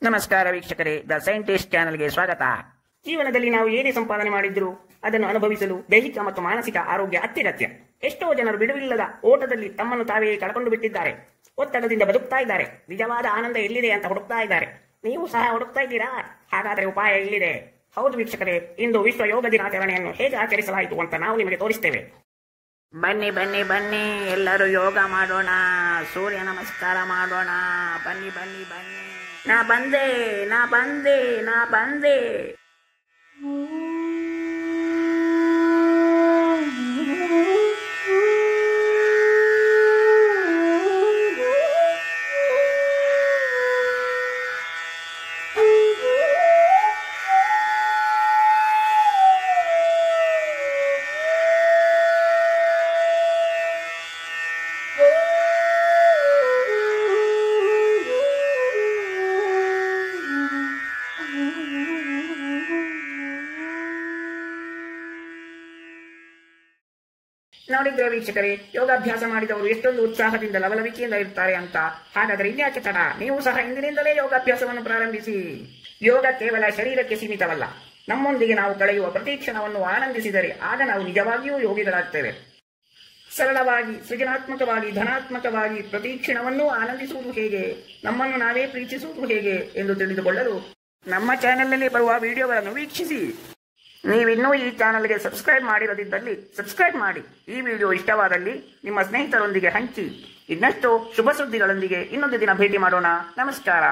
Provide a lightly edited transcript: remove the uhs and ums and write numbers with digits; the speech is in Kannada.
ನಮಸ್ಕಾರ ವೀಕ್ಷಕರೇ, ದ ಸೈಂಟಿಸ್ಟ್ ಚಾನೆಲ್ಗೆ ಸ್ವಾಗತ. ಜೀವನದಲ್ಲಿ ನಾವು ಏನೇ ಸಂಪಾದನೆ ಮಾಡಿದ್ರು ಅದನ್ನು ಅನುಭವಿಸಲು ದೈಹಿಕ ಮತ್ತು ಮಾನಸಿಕ ಆರೋಗ್ಯ ಅತ್ಯಗತ್ಯ. ಎಷ್ಟೋ ಜನರು ಬಿಡುವಿಲ್ಲದ ಓಟದಲ್ಲಿ ತಮ್ಮನ್ನು ತಾವೇ ಕಳ್ಕೊಂಡು ಬಿಟ್ಟಿದ್ದಾರೆ. ಒತ್ತಡದಿಂದ ಬದುಕ್ತಾ ಇದ್ದಾರೆ. ನಿಜವಾದ ಆನಂದ ಎಲ್ಲಿದೆ ಅಂತ ಹುಡುಕ್ತಾ ಇದ್ದಾರೆ. ನೀವು ಸಹ ಹುಡುಕ್ತಾ ಇದ್ದೀರಾ? ಹಾಗಾದರೆ ಉಪಾಯ ಇಲ್ಲಿದೆ. ಹೌದು ವೀಕ್ಷಕರೇ, ಇಂದು ವಿಶ್ವ ಯೋಗ ದಿನಾಚರಣೆಯನ್ನು ಹೇಗೆ ಆಚರಿಸಲಾಯಿತು ಅಂತ ನಾವು ನಿಮಗೆ ತೋರಿಸ್ತೇವೆ. ಬನ್ನಿ ಬನ್ನಿ ಬನ್ನಿ, ಎಲ್ಲರೂ ಯೋಗ ಮಾಡೋಣ, ಸೂರ್ಯ ನಮಸ್ಕಾರ ಮಾಡೋಣ. ಬನ್ನಿ ಬನ್ನಿ ಬನ್ನಿ. ನಾ ಬಂದೆ ನಾ ಬಂದೆ ನಾ ಬಂದೆ. ನೋಡಿದ್ರೆ ವೀಕ್ಷಕರೇ, ಯೋಗಾಭ್ಯಾಸ ಮಾಡಿದವರು ಎಷ್ಟೊಂದು ಉತ್ಸಾಹದಿಂದ ಲವಲವಿಕೆಯಿಂದ ಇರ್ತಾರೆ ಅಂತ. ಹಾಗಾದರೆ ಇನ್ಯಾಕೆ ತಡ? ನೀವು ಸಹ ಇಂದಿನಿಂದಲೇ ಯೋಗಾಭ್ಯಾಸವನ್ನು ಪ್ರಾರಂಭಿಸಿ. ಯೋಗ ಕೇವಲ ಶರೀರಕ್ಕೆ ಸೀಮಿತವಲ್ಲ. ನಮ್ಮೊಂದಿಗೆ ನಾವು ಕಳೆಯುವ ಪ್ರತಿ ಕ್ಷಣವನ್ನು ಆನಂದಿಸಿದರೆ ಆಗ ನಾವು ನಿಜವಾಗಿಯೂ ಯೋಗಿಗಳಾಗ್ತೇವೆ. ಸರಳವಾಗಿ, ಸೃಜನಾತ್ಮಕವಾಗಿ, ಧನಾತ್ಮಕವಾಗಿ ಪ್ರತಿ ಕ್ಷಣವನ್ನೂ ಆನಂದಿಸುವುದು ಹೇಗೆ, ನಮ್ಮನ್ನು ನಾವೇ ಪ್ರೀತಿಸುವುದು ಹೇಗೆ ಎಂದು ತಿಳಿದುಕೊಳ್ಳಲು ನಮ್ಮ ಚಾನೆಲ್ನಲ್ಲಿ ಬರುವ ವಿಡಿಯೋಗಳನ್ನು ವೀಕ್ಷಿಸಿ. ನೀವಿನ್ನೂ ಈ ಚಾನಲ್ಗೆ ಸಬ್ಸ್ಕ್ರೈಬ್ ಮಾಡಿರದಿದ್ದಲ್ಲಿ ಸಬ್ಸ್ಕ್ರೈಬ್ ಮಾಡಿ. ಈ ವಿಡಿಯೋ ಇಷ್ಟವಾದಲ್ಲಿ ನಿಮ್ಮ ಸ್ನೇಹಿತರೊಂದಿಗೆ ಹಂಚಿ. ಇನ್ನಷ್ಟು ಶುಭ ಸುದ್ದಿಗಳೊಂದಿಗೆ ಇನ್ನೊಂದು ದಿನ ಭೇಟಿ ಮಾಡೋಣ. ನಮಸ್ಕಾರ.